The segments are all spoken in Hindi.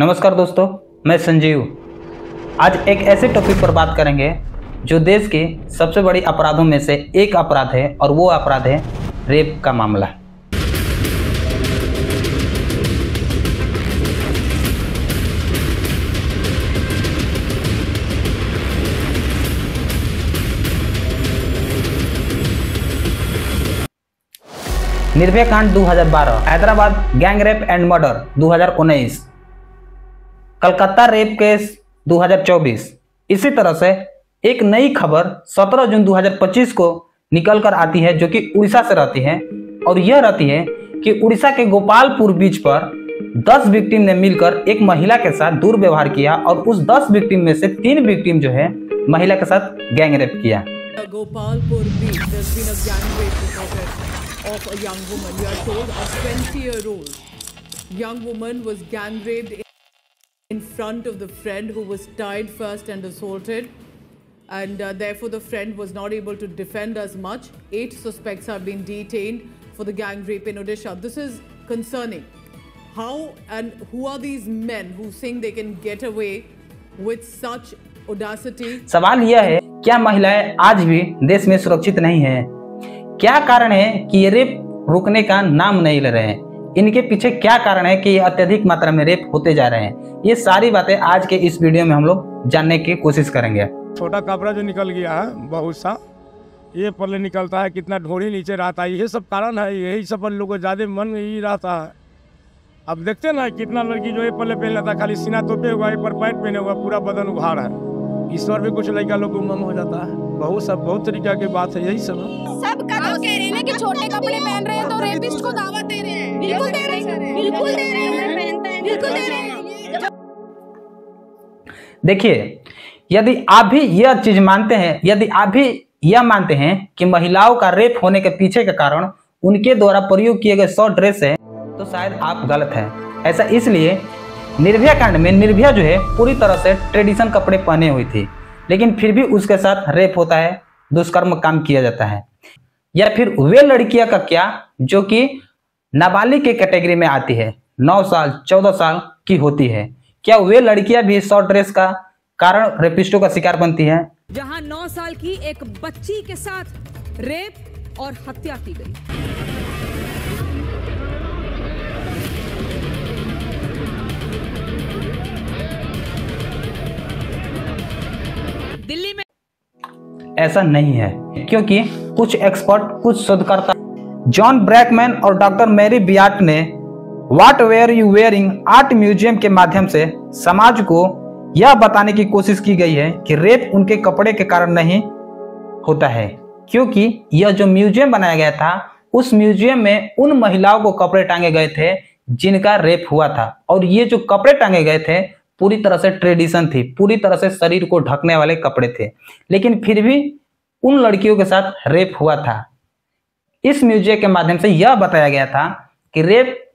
नमस्कार दोस्तों, मैं संजीव। आज एक ऐसे टॉपिक पर बात करेंगे जो देश के सबसे बड़ी अपराधों में से एक अपराध है और वो अपराध है रेप का मामला। निर्भया कांड 2012, Hyderabad gang rape and murder 2019, Calcutta rape case 2024। इसी तरह से एक नई खबर 17 जून 2025 को निकल कर आती है जो कि उड़ीसा से रहती है, और यह रहती है कि उड़ीसा के गोपालपुर बीच पर 10 विक्टिम ने मिलकर एक महिला के साथ दुर्व्यवहार किया और उस 10 विक्टिम में से 3 विक्टिम जो है महिला के साथ गैंग रेप किया। Gopalpur beach, there's been a gang rape reported of a young woman. We are told a 20-year-old young woman was gang raped in front of the friend who was tied first and assaulted, and therefore the friend was not able to defend as much. 8 suspects have been detained for the gang rape in Odisha. This is concerning. How and who are these men who think they can get away with such audacity? सवाल यह है, क्या महिलाएं आज भी देश में सुरक्षित नहीं हैं? क्या कारण है कि ये रेप रुकने का नाम नहीं ले रहे हैं? इनके पीछे क्या कारण है कि ये अत्यधिक मात्रा में रेप होते जा रहे हैं? ये सारी बातें आज के इस वीडियो में हम लोग जानने की कोशिश करेंगे। छोटा कपड़ा जो निकल गया है बहुत सा, ये पल्ले निकलता है, कितना ढोड़ी नीचे रहता है, ये सब कारण है। यही सब लोगों को ज्यादा मन में ही रहता है। अब देखते ना कितना लड़की जो ये पल्ले पहन लेता है, खाली सीना तोपे हुआ, पर पैंट पहने हुआ, पूरा बदन उघाड़ है। ईश्वर भी कुछ लड़का लोग गुमनाम हो जाता है। बहुत तरीका की बात है। यही सब का तो कह रहे हैं कि छोटे कपड़े पहन रहे हैं तो रेपिस्ट को दावत दे रहे हैं। बिल्कुल दे रहे हैं, बिल्कुल दे रहे हैं, बिल्कुल दे रहे हैं। देखिए, यदि आप भी यह चीज मानते हैं, यदि आप भी यह मानते हैं कि महिलाओं का रेप होने के पीछे का कारण उनके द्वारा प्रयोग किए गए शॉर्ट ड्रेस है, तो शायद आप गलत हैं। ऐसा इसलिए निर्भया कांड में निर्भया जो है पूरी तरह से ट्रेडिशन कपड़े पहने हुई थी, लेकिन फिर भी उसके साथ रेप होता है, दुष्कर्म काम किया जाता है। या फिर वे लड़कियां का क्या जो कि नाबालिग के कैटेगरी में आती है, 9 साल 14 साल की होती है, क्या वे लड़कियां भी शॉर्ट ड्रेस का कारण रेपिस्टों का शिकार बनती हैं? जहां 9 साल की एक बच्ची के साथ रेप और हत्या की गई। दिल्ली में ऐसा नहीं है, क्योंकि कुछ एक्सपर्ट, कुछ शोधकर्ता जॉन ब्रैकमैन और डॉक्टर मैरी बियाट ने what were you wearing art museum के माध्यम से समाज को यह बताने की कोशिश की गई है कि रेप उनके कपड़े के कारण नहीं होता है, क्योंकि यह जो म्यूजियम बनाया गया था उस म्यूजियम में उन महिलाओं को कपड़े टांगे गए थे जिनका रेप हुआ था, और ये जो कपड़े टांगे गए थे पूरी तरह से ट्रेडिशन थी, पूरी तरह से शरीर को ढकने वाले कपड़े थे, लेकिन फिर भी उन लड़कियों के साथ रेप हुआ था। इस म्यूजियम के माध्यम से यह बताया गया था कि रेप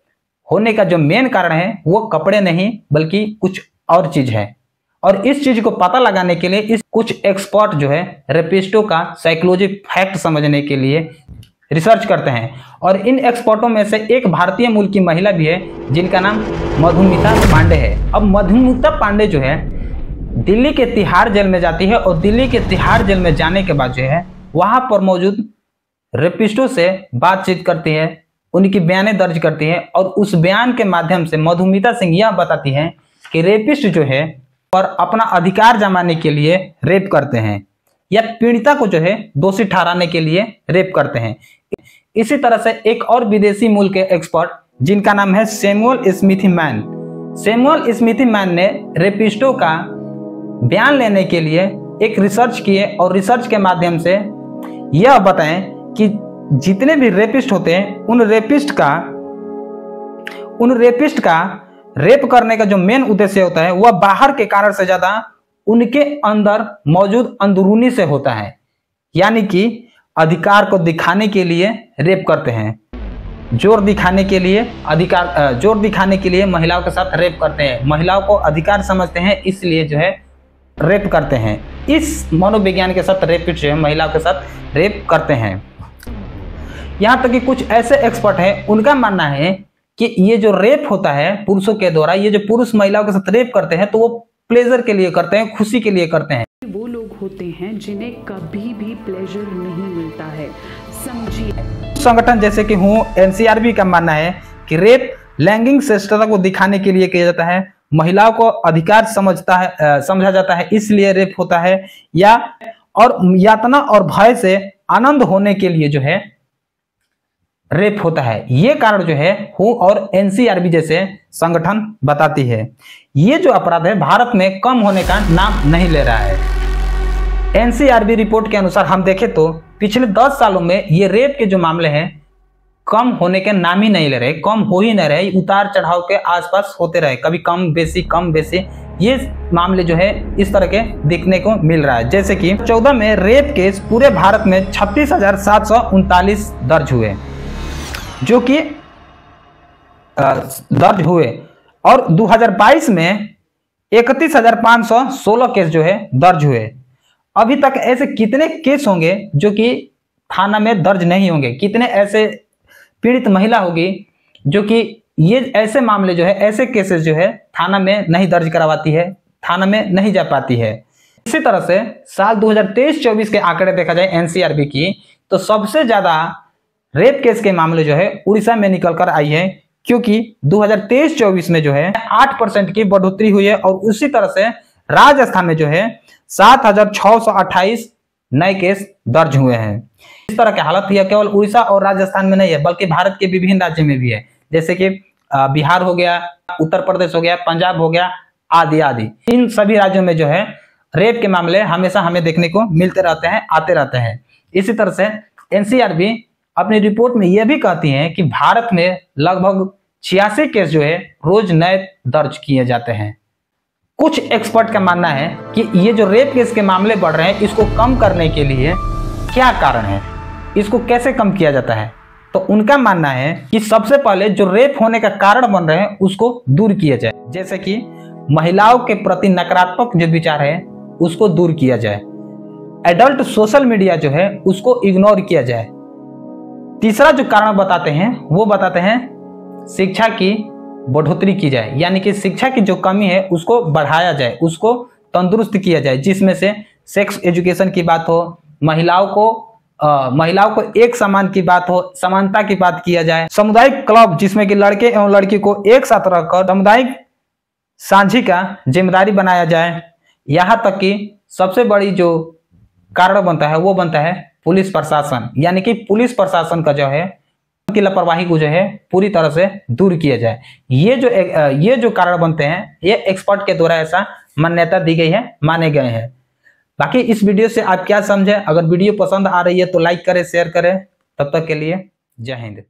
होने का जो मेन कारण है वो कपड़े नहीं बल्कि कुछ और चीज है। और इस चीज को पता लगाने के लिए इस कुछ एक्सपर्ट जो है रेपिस्टों का साइकोलॉजी फैक्ट समझने के लिए रिसर्च करते हैं, और इन एक्सपर्टों में से एक भारतीय मूल की महिला भी है जिनका नाम मधुमिता पांडे है। अब मधुमिता पांडे जो है दिल्ली के तिहाड़ जेल में जाती है, और दिल्ली के तिहाड़ जेल में जाने के बाद जो है वहां पर मौजूद रेपिस्टों से बातचीत करती है, उनकी बयानें दर्ज करती है, और उस बयान के माध्यम से मधुमिता सिंह यह बताती है कि रेपिस्ट जो है और अपना अधिकार जमाने के लिए रेप करते हैं, या पीड़िता को जो है दोषी ठहराने के लिए रेप करते हैं। इसी तरह से एक और विदेशी मूल के एक्सपर्ट जिनका नाम है Samuel smithy man, Samuel smithy man ने रेपिस्टों का बयान लेने के लिए एक रिसर्च किए, और रिसर्च के माध्यम से यह बताएं कि जितने भी रेपिस्ट होते हैं उन रेपिस्ट का रेप करने का जो मेन उद्देश्य होता है वह बाहर के कारण से ज्यादा उनके अंदर मौजूद अंदरूनी से होता है, यानी कि अधिकार को दिखाने के लिए रेप करते हैं, जोर दिखाने के लिए महिलाओं के साथ रेप करते हैं, महिलाओं को अधिकार समझते हैं इसलिए जो है रेप करते हैं। इस मनोविज्ञान के साथ रेपिस्ट जो है महिलाओं के साथ रेप करते हैं। यहाँ तक कि कुछ ऐसे एक्सपर्ट हैं, उनका मानना है कि ये जो रेप होता है पुरुषों के द्वारा, ये जो पुरुष महिलाओं के साथ रेप करते हैं तो वो प्लेजर के लिए करते हैं, खुशी के लिए करते हैं। वो लोग होते हैं जिन्हें कभी भी प्लेजर नहीं मिलता है, समझिए। संगठन जैसे कि हूँ एनसीआरबी का मानना है कि रेप लैंगिक श्रेष्ठता को दिखाने के लिए किया जाता है, महिलाओं को अधिकार समझा जाता है, इसलिए रेप होता है, या और यातना और भय से आनंद होने के लिए जो है रेप होता है। ये कारण जो है हु और एनसीआरबी जैसे संगठन बताती है। ये जो अपराध है भारत में कम होने का नाम नहीं ले रहा है। एनसीआरबी रिपोर्ट के अनुसार हम देखें तो पिछले 10 सालों में ये रेप के जो मामले हैं कम होने के नाम ही नहीं ले रहे, कम हो ही नहीं रहे, उतार चढ़ाव के आसपास होते रहे, कभी कम बेसी ये मामले जो है इस तरह के दिखने को मिल रहा है। जैसे कि 14 में रेप केस पूरे भारत में 36,739 दर्ज हुए, जो कि दर्ज हुए, और 2022 में 31,516 केस जो है दर्ज हुए। अभी तक ऐसे कितने केस होंगे जो कि थाना में दर्ज नहीं होंगे, कितने ऐसे पीड़ित महिला होगी जो कि ये ऐसे मामले जो है, ऐसे केसेस जो है थाना में नहीं दर्ज करवाती है, थाना में नहीं जा पाती है। इसी तरह से साल 2023-24 के आंकड़े देखा जाए एनसीआरबी की, तो सबसे ज्यादा रेप केस के मामले जो है उड़ीसा में निकल कर आई है, क्योंकि 2023-24 में जो है 8% की बढ़ोतरी हुई है, और उसी तरह से राजस्थान में जो है 7,628 नए केस दर्ज हुए हैं। इस तरह की हालत यह केवल उड़ीसा और राजस्थान में नहीं है, बल्कि भारत के विभिन्न राज्यों में भी है, जैसे कि बिहार हो गया, उत्तर प्रदेश हो गया, पंजाब हो गया, आदि आदि। इन सभी राज्यों में जो है रेप के मामले हमेशा हमें देखने को मिलते रहते हैं, आते रहते हैं। इसी तरह से एनसीआरबी अपनी रिपोर्ट में यह भी कहती है कि भारत में लगभग 86 केस जो है रोज नए दर्ज किए जाते हैं। कुछ एक्सपर्ट का मानना है कि ये जो रेप केस के मामले बढ़ रहे हैं, इसको कम करने के लिए क्या कारण है, इसको कैसे कम किया जाता है, तो उनका मानना है कि सबसे पहले जो रेप होने का कारण बन रहे हैं उसको दूर किया जाए, जैसे कि महिलाओं के प्रति नकारात्मक जो विचार है उसको दूर किया जाए, एडल्ट सोशल मीडिया जो है उसको इग्नोर किया जाए। तीसरा जो कारण बताते हैं वो बताते हैं शिक्षा की बढ़ोतरी की जाए, यानी कि शिक्षा की जो कमी है उसको बढ़ाया जाए, उसको तंदुरुस्त किया जाए, जिसमें से सेक्स एजुकेशन की बात हो, महिलाओं को एक समान की बात हो, समानता की बात किया जाए। सामुदायिक क्लब जिसमें कि लड़के एवं लड़की को एक साथ रखकर सामुदायिक साझी का जिम्मेदारी बनाया जाए। यहाँ तक कि सबसे बड़ी जो कारण बनता है वो बनता है पुलिस प्रशासन, यानी कि पुलिस प्रशासन का जो है की लापरवाही को जो है पूरी तरह से दूर किया जाए। ये जो कारण बनते हैं ये एक्सपर्ट के द्वारा ऐसा मान्यता दी गई है, माने गए हैं। बाकी इस वीडियो से आप क्या समझे, अगर वीडियो पसंद आ रही है तो लाइक करें, शेयर करें। तब तक के लिए जय हिंद।